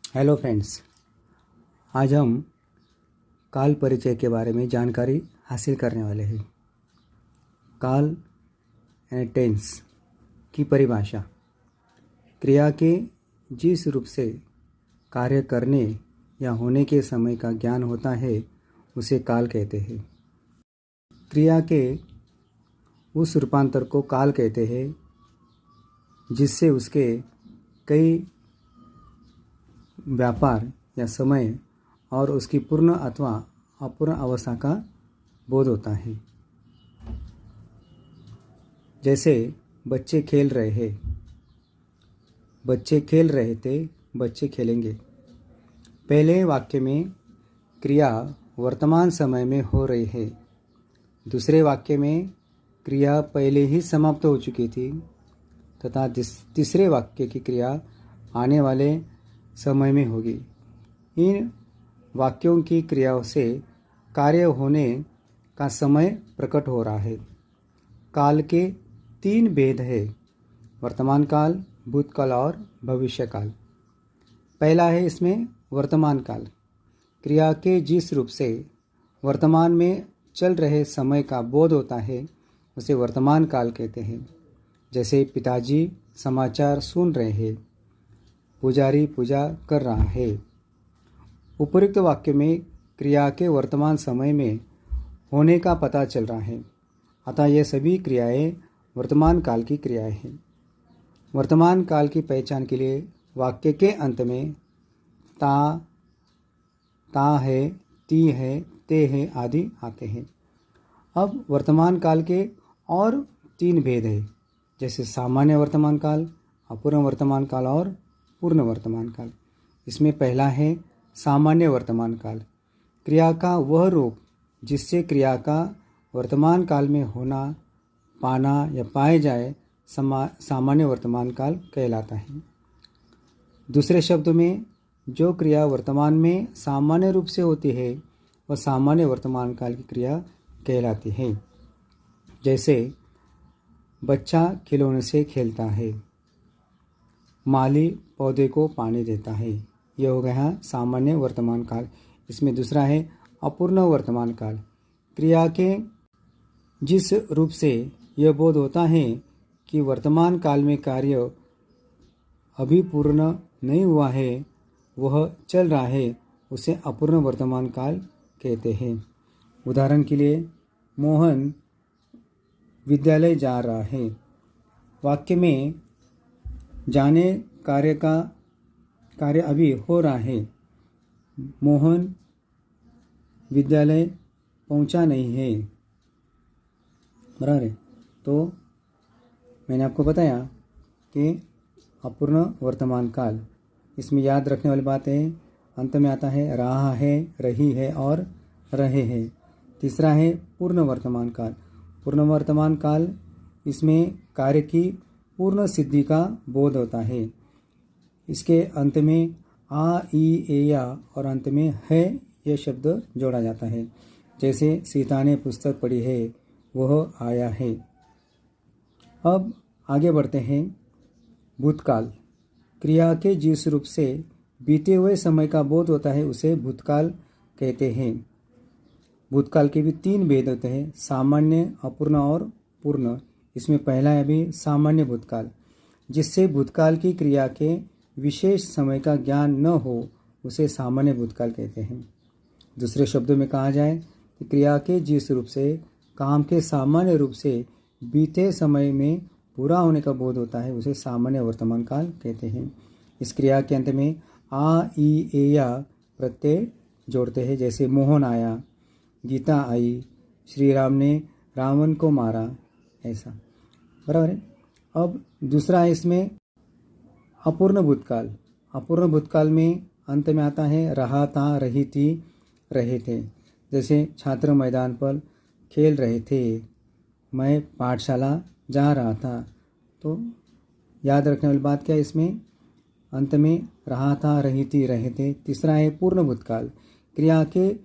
Hello friends, आज हम काल परिचय के बारे में जानकारी हासिल करने वाले हैं। काल यानी टेंस की परिभाषा क्रिया के जिस रूप से कार्य करने या होने के समय का ज्ञान होता है उसे काल कहते हैं। क्रिया के उस रूपांतर को काल कहते हैं जिससे उसके कई व्यापार या समय और उसकी पूर्ण अथवा अपूर्ण अवस्था का बोध होता है। जैसे बच्चे खेल रहे हैं, बच्चे खेल रहे थे, बच्चे खेलेंगे। पहले वाक्य में क्रिया वर्तमान समय में हो रही है। दूसरे वाक्य में क्रिया पहले ही समाप्त हो चुकी थी तथा तीसरे वाक्य की क्रिया आने वाले समय में होगी। इन वाक्यों की क्रियाओं से कार्य होने का समय प्रकट हो रहा है। काल के 3 भेद है: वर्तमान काल, भूतकाल और भविष्य काल। पहला है इसमें वर्तमान काल। क्रिया के जिस रूप से वर्तमान में चल रहे समय का बोध होता है उसे वर्तमान काल कहते हैं। जैसे पिताजी समाचार सुन रहे हैं, पुजारी पूजा कर रहा है। उपरोक्त वाक्य में क्रिया के वर्तमान समय में होने का पता चल रहा है, अतः ये सभी क्रियाएं वर्तमान काल की क्रियाएं हैं। वर्तमान काल की पहचान के लिए वाक्य के अंत में ता है, ती है, ते है आदि आते हैं। अब वर्तमान काल के और 3 भेद है, जैसे सामान्य वर्तमान काल, अपूर्ण वर्तमान काल और पूर्ण वर्तमान काल। इसमें पहला है सामान्य वर्तमान काल। क्रिया का वह रूप जिससे क्रिया का वर्तमान काल में होना, पाना या पाए जाए सामान्य वर्तमान काल कहलाता है। दूसरे शब्दों में जो क्रिया वर्तमान में सामान्य रूप से होती है वह सामान्य वर्तमान काल की क्रिया कहलाती है। जैसे बच्चा खिलौने से खेलता है, माली पौधे को पानी देता है। यह हो गया सामान्य वर्तमान काल। इसमें दूसरा है अपूर्ण वर्तमान काल। क्रिया के जिस रूप से यह बोध होता है कि वर्तमान काल में कार्य अभी पूर्ण नहीं हुआ है, वह चल रहा है, उसे अपूर्ण वर्तमान काल कहते हैं। उदाहरण के लिए, मोहन विद्यालय जा रहा है। वाक्य में जाने कार्य अभी हो रहा है। मोहन विद्यालय पहुंचा नहीं है। बराबर है। तो मैंने आपको बताया कि अपूर्ण वर्तमान काल, इसमें याद रखने वाली बात है, अंत में आता है रहा है, रही है और रहे हैं। तीसरा है पूर्ण वर्तमान काल। पूर्ण वर्तमान काल, इसमें कार्य की पूर्ण सिद्धि का बोध होता है। इसके अंत में आ, ई, ए, या और अंत में है यह शब्द जोड़ा जाता है। जैसे सीता ने पुस्तक पढ़ी है, वह आया है। अब आगे बढ़ते हैं। भूतकाल। क्रिया के जिस रूप से बीते हुए समय का बोध होता है उसे भूतकाल कहते हैं। भूतकाल के भी 3 भेद होते हैं: सामान्य, अपूर्ण और पूर्ण। इसमें पहला है अभी सामान्य भूतकाल। जिससे भूतकाल की क्रिया के विशेष समय का ज्ञान न हो उसे सामान्य भूतकाल कहते हैं। दूसरे शब्दों में कहा जाए कि क्रिया के जिस रूप से काम के सामान्य रूप से बीते समय में पूरा होने का बोध होता है उसे सामान्य वर्तमान काल कहते हैं। इस क्रिया के अंत में आ, ई, ए, या प्रत्यय जोड़ते हैं। जैसे मोहन आया, गीता आई, श्री राम ने रावण को मारा, ऐसा। बराबर है। अब दूसरा है इसमें अपूर्ण भूतकाल। अपूर्ण भूतकाल में अंत में आता है रहा था, रही थी, रहे थे। जैसे छात्र मैदान पर खेल रहे थे, मैं पाठशाला जा रहा था। तो याद रखने वाली बात क्या है, इसमें अंत में रहा था, रही थी, रहे थे। तीसरा है पूर्ण भूतकाल। क्रिया के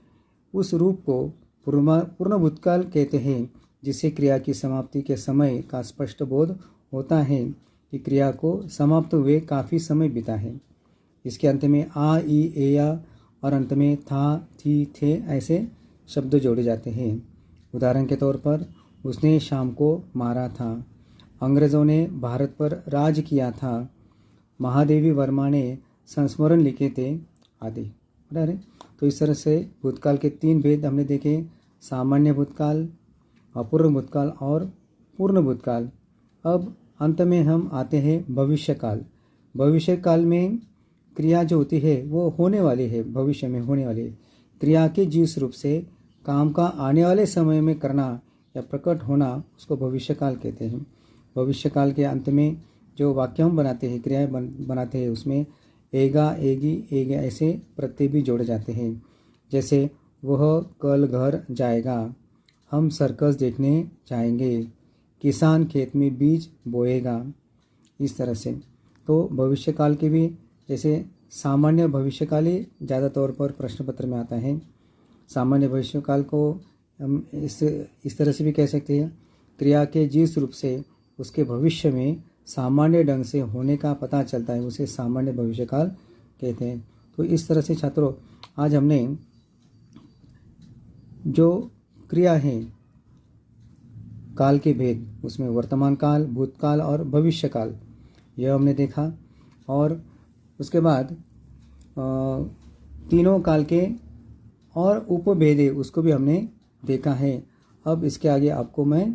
उस रूप को पूर्ण भूतकाल कहते हैं जिससे क्रिया की समाप्ति के समय का स्पष्ट बोध होता है कि क्रिया को समाप्त हुए काफ़ी समय बीता है। इसके अंत में आ, ई, ए, या और अंत में था, थी, थे ऐसे शब्द जोड़े जाते हैं। उदाहरण के तौर पर उसने शाम को मारा था, अंग्रेज़ों ने भारत पर राज किया था, महादेवी वर्मा ने संस्मरण लिखे थे आदि। बराबर है। तो इस तरह से भूतकाल के 3 भेद हमने देखे, सामान्य भूतकाल, अपूर्व भूतकाल और पूर्ण भूतकाल। अब अंत में हम आते हैं भविष्यकाल। भविष्यकाल में क्रिया जो होती है वो होने वाली है, भविष्य में होने वाली है। क्रिया के जिस रूप से काम का आने वाले समय में करना या प्रकट होना उसको भविष्यकाल कहते हैं। भविष्यकाल के अंत में जो वाक्य हम बनाते हैं, क्रियाएं बनाते हैं, उसमें एगा, एगी, एगे ऐसे प्रत्यय भी जोड़े जाते हैं। जैसे वह कल घर जाएगा, हम सर्कस देखने जाएंगे, किसान खेत में बीज बोएगा, इस तरह से। तो भविष्यकाल के भी जैसे सामान्य भविष्यकाल ही ज़्यादा तौर पर प्रश्न पत्र में आता है। सामान्य भविष्यकाल को हम इस तरह से भी कह सकते हैं, क्रिया के जिस रूप से उसके भविष्य में सामान्य ढंग से होने का पता चलता है उसे सामान्य भविष्यकाल कहते हैं। तो इस तरह से छात्रों आज हमने जो क्रिया है काल के भेद, उसमें वर्तमान काल, भूतकाल और भविष्यकाल, यह हमने देखा। और उसके बाद तीनों काल के और उपभेद है उसको भी हमने देखा है। अब इसके आगे आपको मैं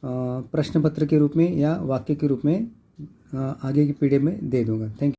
प्रश्न पत्र के रूप में या वाक्य के रूप में आगे की पीढ़ी में दे दूंगा। Thank you.